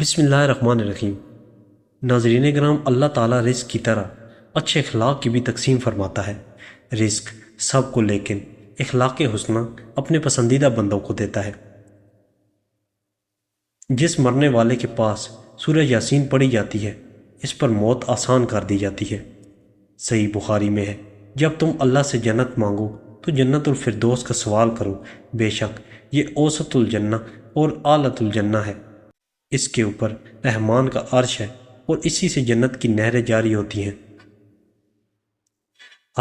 بسم اللہ الرحمن الرحیم۔ ناظرین کرام، اللہ تعالیٰ رزق کی طرح اچھے اخلاق کی بھی تقسیم فرماتا ہے۔ رزق سب کو، لیکن اخلاق حسنہ اپنے پسندیدہ بندوں کو دیتا ہے۔ جس مرنے والے کے پاس سورہ یاسین پڑھی جاتی ہے، اس پر موت آسان کر دی جاتی ہے۔ صحیح بخاری میں ہے، جب تم اللہ سے جنت مانگو تو جنت الفردوس کا سوال کرو، بے شک یہ اوسط الجنہ اور اعلیٰ الجنہ ہے۔ اس کے اوپر رحمان کا عرش ہے اور اسی سے جنت کی نہریں جاری ہوتی ہیں۔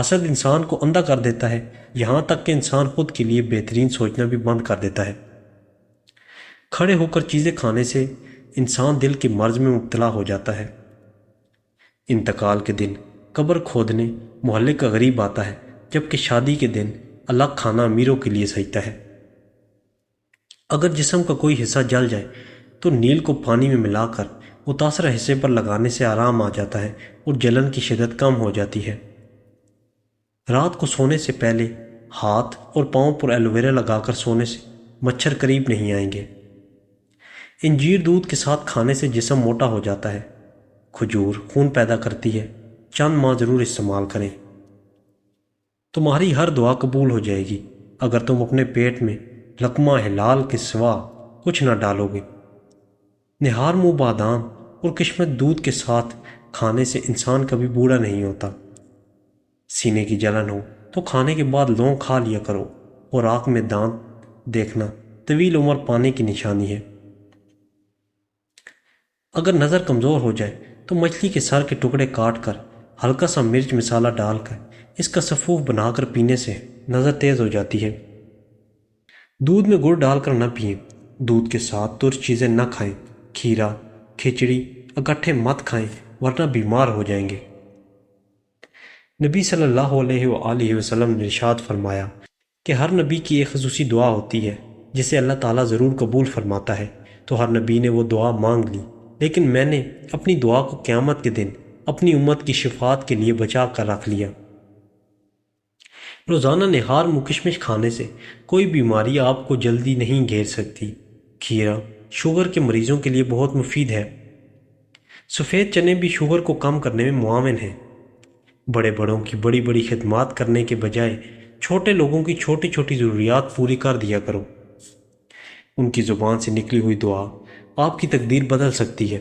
حسد انسان کو اندھا کر دیتا ہے، یہاں تک کہ انسان خود کے لیے بہترین سوچنا بھی بند کر دیتا ہے۔ کھڑے ہو کر چیزیں کھانے سے انسان دل کے مرض میں مبتلا ہو جاتا ہے۔ انتقال کے دن قبر کھودنے محلے کا غریب آتا ہے، جبکہ شادی کے دن الگ کھانا امیروں کے لیے سجتا ہے۔ اگر جسم کا کوئی حصہ جل جائے تو نیل کو پانی میں ملا کر متاثرہ حصے پر لگانے سے آرام آ جاتا ہے اور جلن کی شدت کم ہو جاتی ہے۔ رات کو سونے سے پہلے ہاتھ اور پاؤں پر ایلو ویرا لگا کر سونے سے مچھر قریب نہیں آئیں گے۔ انجیر دودھ کے ساتھ کھانے سے جسم موٹا ہو جاتا ہے۔ کھجور خون پیدا کرتی ہے، چند ماہ ضرور استعمال کریں۔ تمہاری ہر دعا قبول ہو جائے گی اگر تم اپنے پیٹ میں لقمہ حلال کے سوا کچھ نہ ڈالو گے۔ نہار منہ بادام اور کشمش دودھ کے ساتھ کھانے سے انسان کبھی بوڑھا نہیں ہوتا۔ سینے کی جلن ہو تو کھانے کے بعد لونگ کھا لیا کرو، اور آنکھ میں دانت دیکھنا طویل عمر پانے کی نشانی ہے۔ اگر نظر کمزور ہو جائے تو مچھلی کے سر کے ٹکڑے کاٹ کر ہلکا سا مرچ مسالہ ڈال کر اس کا سفوف بنا کر پینے سے نظر تیز ہو جاتی ہے۔ دودھ میں گڑ ڈال کر نہ پئیں، دودھ کے ساتھ ترش چیزیں نہ کھائیں، کھیرا کھچڑی اکٹھے مت کھائیں ورنہ بیمار ہو جائیں گے۔ نبی صلی اللہ علیہ وآلہ وسلم نے ارشاد فرمایا کہ ہر نبی کی ایک خصوصی دعا ہوتی ہے جسے اللہ تعالیٰ ضرور قبول فرماتا ہے، تو ہر نبی نے وہ دعا مانگ لی، لیکن میں نے اپنی دعا کو قیامت کے دن اپنی امت کی شفاعت کے لیے بچا کر رکھ لیا۔ روزانہ نہار منہ کشمش کھانے سے کوئی بیماری آپ کو جلدی نہیں گھیر سکتی۔ کھیرا شوگر کے مریضوں کے لیے بہت مفید ہے۔ سفید چنے بھی شوگر کو کم کرنے میں معاون ہیں۔ بڑے بڑوں کی بڑی بڑی خدمات کرنے کے بجائے چھوٹے لوگوں کی چھوٹی چھوٹی ضروریات پوری کر دیا کرو۔ ان کی زبان سے نکلی ہوئی دعا آپ کی تقدیر بدل سکتی ہے۔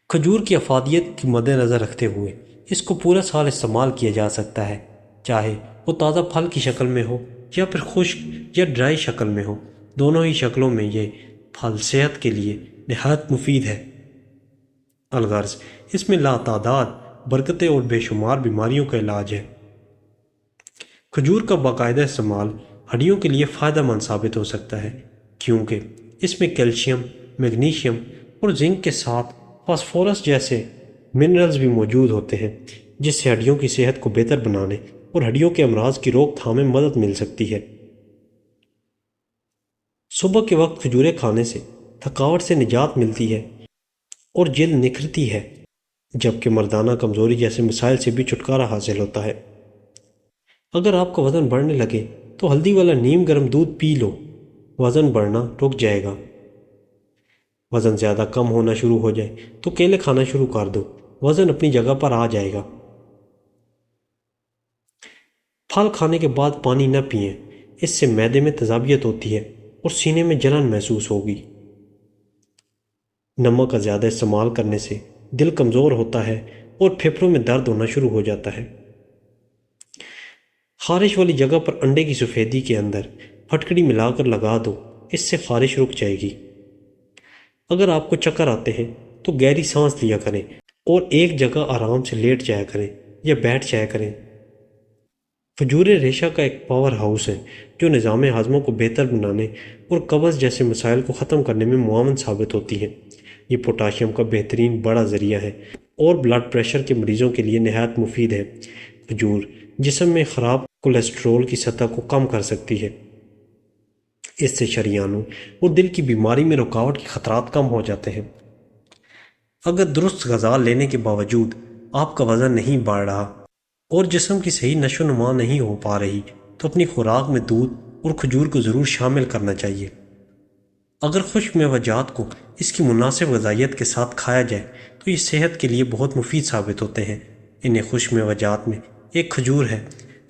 کھجور کی افادیت کی مد نظر رکھتے ہوئے اس کو پورا سال استعمال کیا جا سکتا ہے، چاہے وہ تازہ پھل کی شکل میں ہو یا پھر خشک یا ڈرائی شکل میں ہو۔ دونوں ہی شکلوں میں یہ پھل صحت کے لیے نہایت مفید ہے۔ الغرض اس میں لاتعداد برکتیں اور بے شمار بیماریوں کا علاج ہے۔ کھجور کا باقاعدہ استعمال ہڈیوں کے لیے فائدہ مند ثابت ہو سکتا ہے، کیونکہ اس میں کیلشیم، میگنیشیم اور زنک کے ساتھ فاسفورس جیسے منرلز بھی موجود ہوتے ہیں، جس سے ہڈیوں کی صحت کو بہتر بنانے اور ہڈیوں کے امراض کی روک تھام میں مدد مل سکتی ہے۔ صبح کے وقت کھجوریں کھانے سے تھکاوٹ سے نجات ملتی ہے اور جلد نکھرتی ہے، جبکہ مردانہ کمزوری جیسے مسائل سے بھی چھٹکارا حاصل ہوتا ہے۔ اگر آپ کا وزن بڑھنے لگے تو ہلدی والا نیم گرم دودھ پی لو، وزن بڑھنا رک جائے گا۔ وزن زیادہ کم ہونا شروع ہو جائے تو کیلے کھانا شروع کر دو، وزن اپنی جگہ پر آ جائے گا۔ پھل کھانے کے بعد پانی نہ پئیں، اس سے معدے میں تیزابیت ہوتی ہے اور سینے میں جلن محسوس ہوگی۔ نمک کا زیادہ استعمال کرنے سے دل کمزور ہوتا ہے اور پھیپھڑوں میں درد ہونا شروع ہو جاتا ہے۔ خارش والی جگہ پر انڈے کی سفیدی کے اندر پھٹکڑی ملا کر لگا دو، اس سے خارش رک جائے گی۔ اگر آپ کو چکر آتے ہیں تو گہری سانس لیا کریں اور ایک جگہ آرام سے لیٹ جایا کریں یا بیٹھ جایا کریں۔ کھجور ریشہ کا ایک پاور ہاؤس ہے جو نظام ہاضمہ کو بہتر بنانے اور قبض جیسے مسائل کو ختم کرنے میں معاون ثابت ہوتی ہے۔ یہ پوٹاشیم کا بہترین بڑا ذریعہ ہے اور بلڈ پریشر کے مریضوں کے لیے نہایت مفید ہے۔ کھجور جسم میں خراب کولیسٹرول کی سطح کو کم کر سکتی ہے۔ اس سے شریانوں اور دل کی بیماری میں رکاوٹ کے خطرات کم ہو جاتے ہیں۔ اگر درست غذا لینے کے باوجود آپ کا وزن نہیں بڑھ رہا اور جسم کی صحیح نشو و نما نہیں ہو پا رہی تو اپنی خوراک میں دودھ اور کھجور کو ضرور شامل کرنا چاہیے۔ اگر خشک میوہ کو اس کی مناسب غذائیت کے ساتھ کھایا جائے تو یہ صحت کے لیے بہت مفید ثابت ہوتے ہیں۔ انہیں خشک میوہ میں ایک کھجور ہے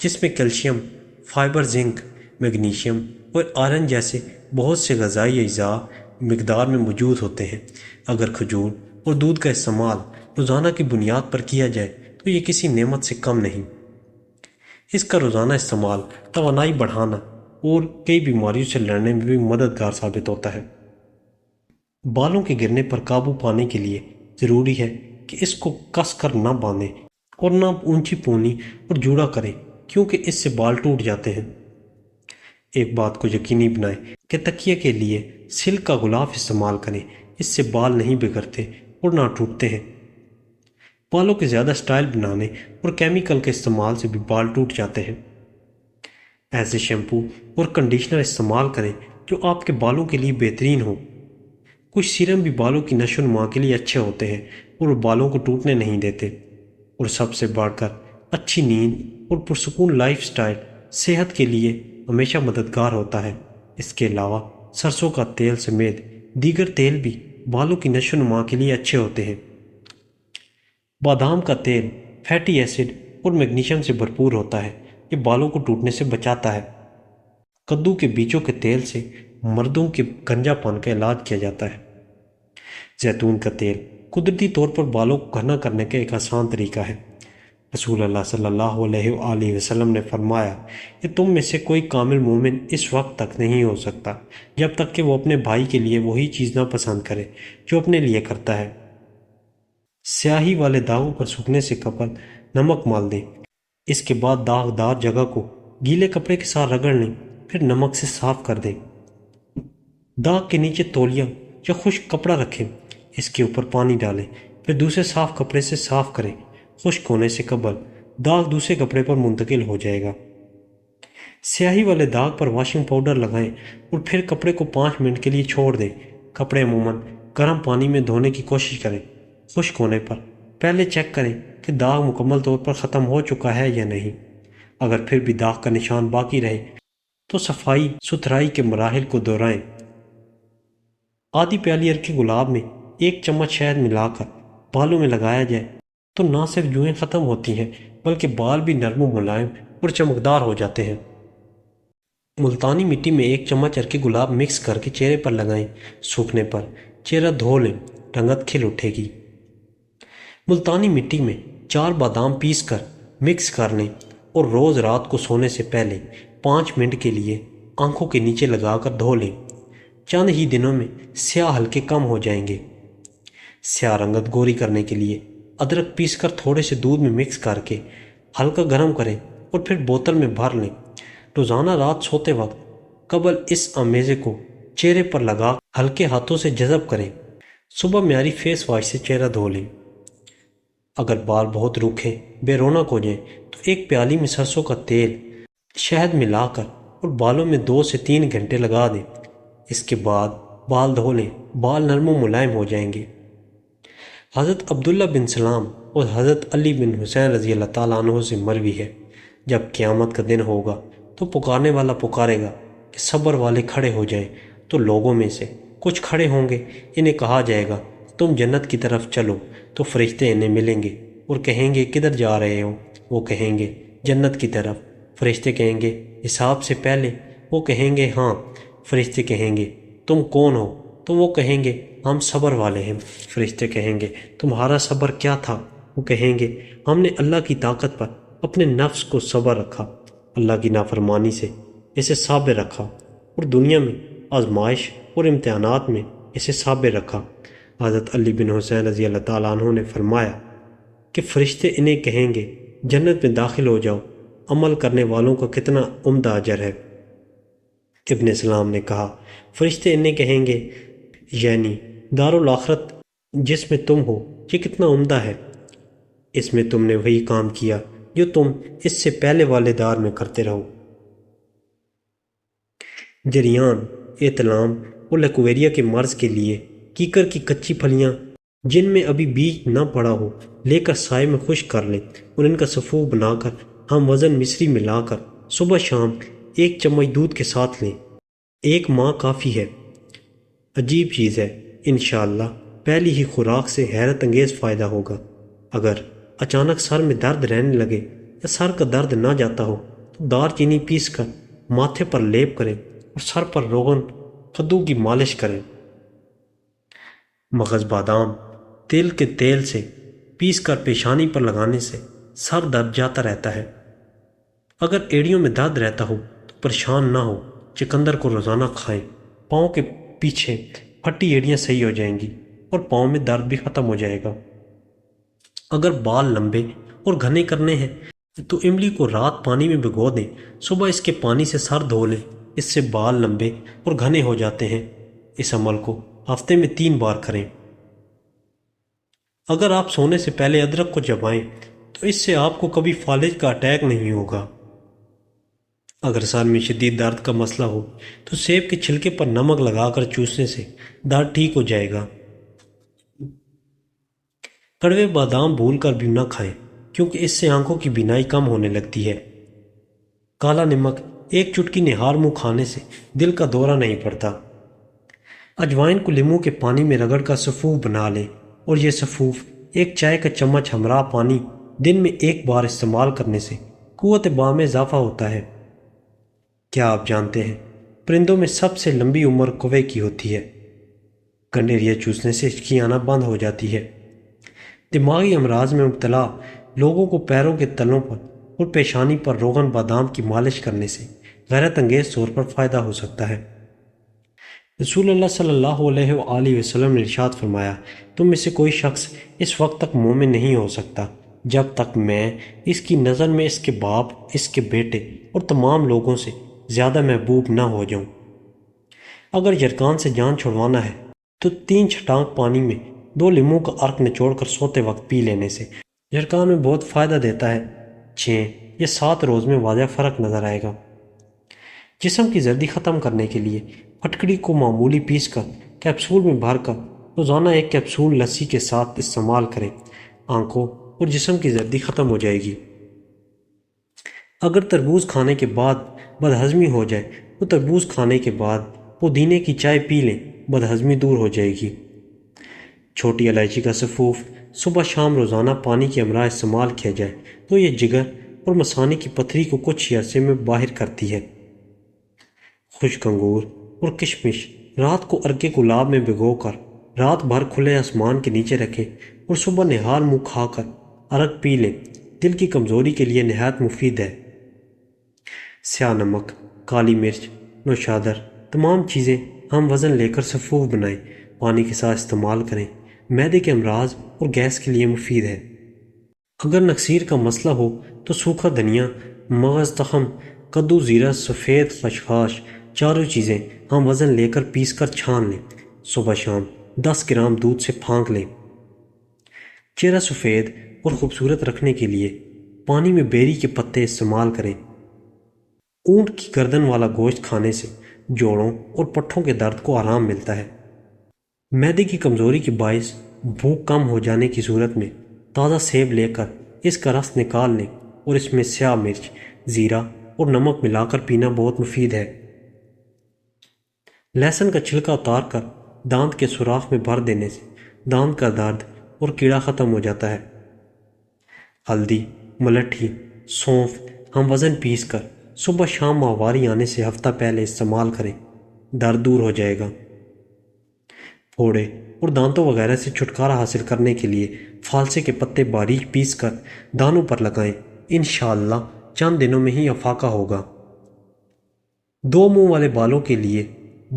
جس میں کیلشیم، فائبر، زنک، میگنیشیم اور آئرن جیسے بہت سے غذائی اجزاء مقدار میں موجود ہوتے ہیں۔ اگر کھجور اور دودھ کا استعمال روزانہ کی بنیاد پر کیا جائے تو یہ کسی نعمت سے کم نہیں۔ اس کا روزانہ استعمال توانائی بڑھانا اور کئی بیماریوں سے لڑنے میں بھی مددگار ثابت ہوتا ہے۔ بالوں کے گرنے پر قابو پانے کے لیے ضروری ہے کہ اس کو کس کر نہ باندھیں اور نہ اونچی پونی اور جوڑا کریں، کیونکہ اس سے بال ٹوٹ جاتے ہیں۔ ایک بات کو یقینی بنائیں کہ تکیے کے لیے سلک کا غلاف استعمال کریں، اس سے بال نہیں بگڑتے اور نہ ٹوٹتے ہیں۔ بالوں کے زیادہ سٹائل بنانے اور کیمیکل کے استعمال سے بھی بال ٹوٹ جاتے ہیں۔ ایسے شیمپو اور کنڈیشنر استعمال کریں جو آپ کے بالوں کے لیے بہترین ہوں۔ کچھ سیرم بھی بالوں کی نشو و نما کے لیے اچھے ہوتے ہیں اور وہ بالوں کو ٹوٹنے نہیں دیتے۔ اور سب سے بڑھ کر اچھی نیند اور پرسکون لائف سٹائل صحت کے لیے ہمیشہ مددگار ہوتا ہے۔ اس کے علاوہ سرسوں کا تیل سمیت دیگر تیل بھی بالوں کی نشو و نما کے لیے اچھے ہوتے ہیں۔ بادام کا تیل فیٹی ایسڈ اور میگنیشیم سے بھرپور ہوتا ہے، یہ بالوں کو ٹوٹنے سے بچاتا ہے۔ کدو کے بیجوں کے تیل سے مردوں کے گنجا پن کا علاج کیا جاتا ہے۔ زیتون کا تیل قدرتی طور پر بالوں کو گھنا کرنے کا ایک آسان طریقہ ہے۔ رسول اللہ صلی اللہ علیہ وآلہ وسلم نے فرمایا کہ تم میں سے کوئی کامل مومن اس وقت تک نہیں ہو سکتا جب تک کہ وہ اپنے بھائی کے لیے وہی چیز نہ پسند کرے جو اپنے لیے کرتا ہے۔ سیاہی والے داغوں پر سوکھنے سے قبل نمک مال دیں، اس کے بعد داغدار جگہ کو گیلے کپڑے کے ساتھ رگڑ لیں، پھر نمک سے صاف کر دیں۔ داغ کے نیچے تولیہ یا خشک کپڑا رکھیں، اس کے اوپر پانی ڈالیں، پھر دوسرے صاف کپڑے سے صاف کریں۔ خشک ہونے سے قبل داغ دوسرے کپڑے پر منتقل ہو جائے گا۔ سیاہی والے داغ پر واشنگ پاؤڈر لگائیں اور پھر کپڑے کو 5 منٹ کے لیے چھوڑ دیں۔ کپڑے عموماً گرم پانی میں دھونے کی کوشش کریں۔ خشک ہونے پر پہلے چیک کریں کہ داغ مکمل طور پر ختم ہو چکا ہے یا نہیں۔ اگر پھر بھی داغ کا نشان باقی رہے تو صفائی ستھرائی کے مراحل کو دہرائیں۔ آدھی پیالی عرق گلاب میں 1 چمچ شہد ملا کر بالوں میں لگایا جائے تو نہ صرف جوئیں ختم ہوتی ہیں بلکہ بال بھی نرم و ملائم اور چمکدار ہو جاتے ہیں۔ ملتانی مٹی میں 1 چمچ عرق گلاب مکس کر کے چہرے پر لگائیں، سوکھنے پر چہرہ دھو لیں، رنگت کھل اٹھے گی۔ ملتانی مٹی میں 4 بادام پیس کر مکس کر لیں اور روز رات کو سونے سے پہلے 5 منٹ کے لیے آنکھوں کے نیچے لگا کر دھو لیں۔ چند ہی دنوں میں سیاہ ہلکے کم ہو جائیں گے۔ سیاہ رنگت گوری کرنے کے لیے ادرک پیس کر تھوڑے سے دودھ میں مکس کر کے ہلکا گرم کریں اور پھر بوتل میں بھر لیں۔ روزانہ رات سوتے وقت قبل اس آمیزے کو چہرے پر لگا ہلکے ہاتھوں سے جذب کریں۔ صبح معیاری فیس واش سے چہرہ دھو لیں۔ اگر بال بہت روکھے بے رونق ہو جائیں تو ایک پیالی میں سرسوں کا تیل شہد ملا کر اور بالوں میں 2 سے 3 گھنٹے لگا دیں۔ اس کے بعد بال دھو لیں، بال نرم و ملائم ہو جائیں گے۔ حضرت عبداللہ بن سلام اور حضرت علی بن حسین رضی اللہ تعالیٰ عنہ سے مروی ہے، جب قیامت کا دن ہوگا تو پکارنے والا پکارے گا کہ صبر والے کھڑے ہو جائیں، تو لوگوں میں سے کچھ کھڑے ہوں گے۔ انہیں کہا جائے گا تم جنت کی طرف چلو، تو فرشتے انہیں ملیں گے اور کہیں گے کدھر جا رہے ہو؟ وہ کہیں گے جنت کی طرف۔ فرشتے کہیں گے حساب سے پہلے؟ وہ کہیں گے ہاں۔ فرشتے کہیں گے تم کون ہو؟ تو وہ کہیں گے ہم صبر والے ہیں۔ فرشتے کہیں گے تمہارا صبر کیا تھا؟ وہ کہیں گے ہم نے اللہ کی طاقت پر اپنے نفس کو صبر رکھا، اللہ کی نافرمانی سے اسے صابر رکھا، اور دنیا میں آزمائش اور امتحانات میں اسے صابر رکھا۔ حضرت علی بن حسین رضی اللہ تعالیٰ عنہ نے فرمایا کہ فرشتے انہیں کہیں گے جنت میں داخل ہو جاؤ، عمل کرنے والوں کا کتنا عمدہ اجر ہے۔ ابن اسلام نے کہا فرشتے انہیں کہیں گے یعنی دارالآخرت جس میں تم ہو یہ کتنا عمدہ ہے، اس میں تم نے وہی کام کیا جو تم اس سے پہلے والے دار میں کرتے رہو۔ جریان، احتلام اور لیکویریا کے مرض کے لیے کیکر کی کچی پھلیاں جن میں ابھی بیج نہ پڑا ہو لے کر سائے میں خشک کر لیں اور ان کا سفوف بنا کر ہم وزن مصری ملا کر صبح شام 1 چمچ دودھ کے ساتھ لیں۔ 1 ماہ کافی ہے۔ عجیب چیز ہے، انشاءاللہ پہلی ہی خوراک سے حیرت انگیز فائدہ ہوگا۔ اگر اچانک سر میں درد رہنے لگے یا سر کا درد نہ جاتا ہو تو دار چینی پیس کر ماتھے پر لیپ کریں اور سر پر روغن کدو کی مالش کریں۔ مغز بادام تل کے تیل سے پیس کر پیشانی پر لگانے سے سر درد جاتا رہتا ہے۔ اگر ایڑیوں میں درد رہتا ہو تو پریشان نہ ہو، چقندر کو روزانہ کھائیں، پاؤں کے پیچھے پھٹی ایڑیاں صحیح ہو جائیں گی اور پاؤں میں درد بھی ختم ہو جائے گا۔ اگر بال لمبے اور گھنے کرنے ہیں تو املی کو رات پانی میں بھگو دیں، صبح اس کے پانی سے سر دھو لیں، اس سے بال لمبے اور گھنے ہو جاتے ہیں۔ اس عمل کو ہفتے میں 3 بار کریں۔ اگر آپ سونے سے پہلے ادرک کو چبائیں تو اس سے آپ کو کبھی فالج کا اٹیک نہیں ہوگا۔ اگر سر میں شدید درد کا مسئلہ ہو تو سیب کے چھلکے پر نمک لگا کر چوسنے سے درد ٹھیک ہو جائے گا۔ کڑوے بادام بھول کر بھی نہ کھائیں کیونکہ اس سے آنکھوں کی بینائی کم ہونے لگتی ہے۔ کالا نمک ایک چٹکی نہار منہ کھانے سے دل کا دورہ نہیں پڑتا۔ اجوائن کو لیموں کے پانی میں رگڑ کر سفوف بنا لیں اور یہ سفوف ایک چائے کا چمچ ہمراہ پانی دن میں 1 بار استعمال کرنے سے قوت بام میں اضافہ ہوتا ہے۔ کیا آپ جانتے ہیں پرندوں میں سب سے لمبی عمر کوے کی ہوتی ہے؟ گنڈیریا چوسنے سے ہچکی آنا بند ہو جاتی ہے۔ دماغی امراض میں مبتلا لوگوں کو پیروں کے تلوں پر اور پیشانی پر روغن بادام کی مالش کرنے سے غیرت انگیز طور پر فائدہ ہو سکتا ہے۔ رسول اللہ صلی اللہ علیہ وآلہ وسلم نے ارشاد فرمایا، تم میں سے کوئی شخص اس وقت تک مومن نہیں ہو سکتا جب تک میں اس کی نظر میں اس کے باپ، اس کے بیٹے اور تمام لوگوں سے زیادہ محبوب نہ ہو جاؤں۔ اگر یرکان سے جان چھڑوانا ہے تو 3 چھٹانک پانی میں 2 لیموں کا عرق نچوڑ کر سوتے وقت پی لینے سے یرکان میں بہت فائدہ دیتا ہے۔ 6 یا 7 روز میں واضح فرق نظر آئے گا۔ جسم کی زردی ختم کرنے کے لیے پھٹکڑی کو معمولی پیس کر کیپسول میں بھر کر روزانہ 1 کیپسول لسی کے ساتھ استعمال کریں، آنکھوں اور جسم کی زردی ختم ہو جائے گی۔ اگر تربوز کھانے کے بعد بدہضمی ہو جائے تو تربوز کھانے کے بعد پودینے کی چائے پی لیں، بدہضمی دور ہو جائے گی۔ چھوٹی الائچی کا سفوف صبح شام روزانہ پانی کے ہمراہ استعمال کیا جائے تو یہ جگر اور مثانے کی پتھری کو کچھ ہی عرصے میں باہر کرتی ہے۔ خشک انگور اور کشمش رات کو ارکے گلاب میں بھگو کر رات بھر کھلے آسمان کے نیچے رکھیں اور صبح نہال منہ کھا کر عرق پی لیں، دل کی کمزوری کے لیے نہایت مفید ہے۔ سیاہ نمک، کالی مرچ، نوشادر تمام چیزیں ہم وزن لے کر سفوف بنائیں، پانی کے ساتھ استعمال کریں، معدے کے امراض اور گیس کے لیے مفید ہے۔ اگر نکسیر کا مسئلہ ہو تو سوکھا دھنیا، مغز تخم، کدو، زیرہ، سفید خشخاش چاروں چیزیں ہم وزن لے کر پیس کر چھان لیں، صبح شام 10 گرام دودھ سے پھانک لیں۔ چہرہ سفید اور خوبصورت رکھنے کے لیے پانی میں بیری کے پتے استعمال کریں۔ اونٹ کی گردن والا گوشت کھانے سے جوڑوں اور پٹھوں کے درد کو آرام ملتا ہے۔ معدے کی کمزوری کے باعث بھوک کم ہو جانے کی صورت میں تازہ سیب لے کر اس کا رس نکال لیں اور اس میں سیاہ مرچ، زیرہ اور نمک ملا کر پینا بہت مفید ہے۔ لہسن کا چھلکا اتار کر دانت کے سوراخ میں بھر دینے سے دانت کا درد اور کیڑا ختم ہو جاتا ہے۔ ہلدی، ملٹھی، سونف ہم وزن پیس کر صبح شام ماہواری آنے سے ہفتہ پہلے استعمال کریں، درد دور ہو جائے گا۔ پھوڑے اور دانتوں وغیرہ سے چھٹکارا حاصل کرنے کے لیے فالسے کے پتے باریک پیس کر دانوں پر لگائیں، انشاءاللہ چند دنوں میں ہی افاقہ ہوگا۔ 2 منہ والے بالوں کے لیے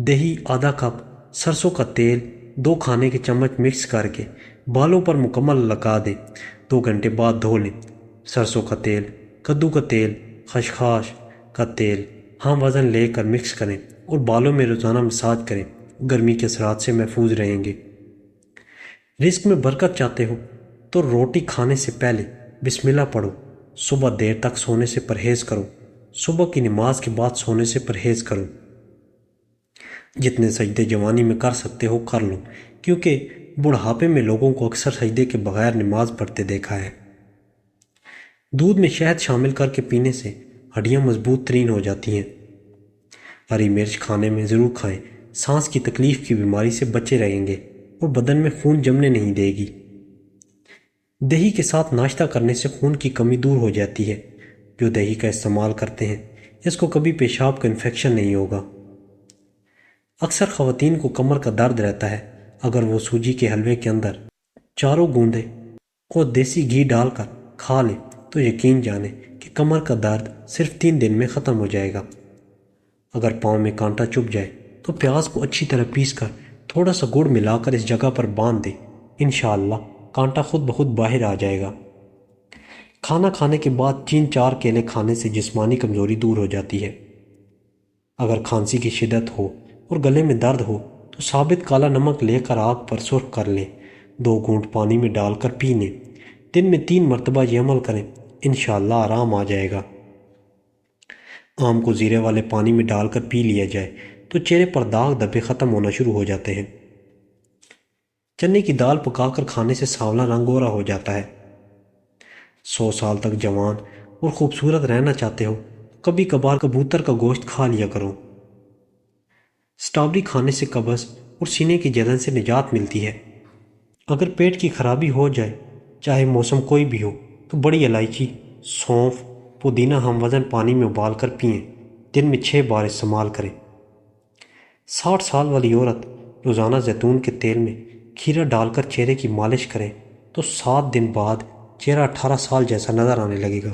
دہی آدھا کپ، سرسوں کا تیل 2 کھانے کے چمچ مکس کر کے بالوں پر مکمل لگا دیں، 2 گھنٹے بعد دھو لیں۔ سرسوں کا تیل، کدو کا تیل، خشخاش کا تیل ہم وزن لے کر مکس کریں اور بالوں میں روزانہ مساج کریں، گرمی کے اثرات سے محفوظ رہیں گے۔ رزق میں برکت چاہتے ہو تو روٹی کھانے سے پہلے بسم اللہ پڑھو، صبح دیر تک سونے سے پرہیز کرو، صبح کی نماز کے بعد سونے سے پرہیز کرو۔ جتنے سجدے جوانی میں کر سکتے ہو کر لو، کیونکہ بڑھاپے میں لوگوں کو اکثر سجدے کے بغیر نماز پڑھتے دیکھا ہے۔ دودھ میں شہد شامل کر کے پینے سے ہڈیاں مضبوط ترین ہو جاتی ہیں۔ ہری مرچ کھانے میں ضرور کھائیں، سانس کی تکلیف کی بیماری سے بچے رہیں گے اور بدن میں خون جمنے نہیں دے گی۔ دہی کے ساتھ ناشتہ کرنے سے خون کی کمی دور ہو جاتی ہے۔ جو دہی کا استعمال کرتے ہیں اس کو کبھی پیشاب کا انفیکشن نہیں ہوگا۔ اکثر خواتین کو کمر کا درد رہتا ہے، اگر وہ سوجی کے حلوے کے اندر چاروں گوندے اور دیسی گھی ڈال کر کھا لیں تو یقین جانیں کہ کمر کا درد صرف 3 دن میں ختم ہو جائے گا۔ اگر پاؤں میں کانٹا چبھ جائے تو پیاز کو اچھی طرح پیس کر تھوڑا سا گڑ ملا کر اس جگہ پر باندھ دیں، انشاءاللہ کانٹا خود بخود باہر آ جائے گا۔ کھانا کھانے کے بعد 3-4 کیلے کھانے سے جسمانی کمزوری دور ہو جاتی ہے۔ اگر کھانسی کی شدت ہو اور گلے میں درد ہو تو ثابت کالا نمک لے کر آگ پر سرخ کر لیں، 2 گھونٹ پانی میں ڈال کر پی لیں۔ دن میں 3 مرتبہ یہ عمل کریں، انشاءاللہ آرام آ جائے گا۔ آم کو زیرے والے پانی میں ڈال کر پی لیا جائے تو چہرے پر داغ دھبے ختم ہونا شروع ہو جاتے ہیں۔ چنے کی دال پکا کر کھانے سے سانولا رنگ گورا ہو جاتا ہے۔ 100 سال تک جوان اور خوبصورت رہنا چاہتے ہو کبھی کبھار کبوتر کا گوشت کھا لیا کرو۔ سٹرابری کھانے سے قبض اور سینے کی جلن سے نجات ملتی ہے۔ اگر پیٹ کی خرابی ہو جائے، چاہے موسم کوئی بھی ہو، تو بڑی الائچی، سونف، پودینہ ہم وزن پانی میں ابال کر پئیں، دن میں 6 بار استعمال کریں۔ 60 سال والی عورت روزانہ زیتون کے تیل میں کھیرا ڈال کر چہرے کی مالش کریں تو 7 دن بعد چہرہ 18 سال جیسا نظر آنے لگے گا۔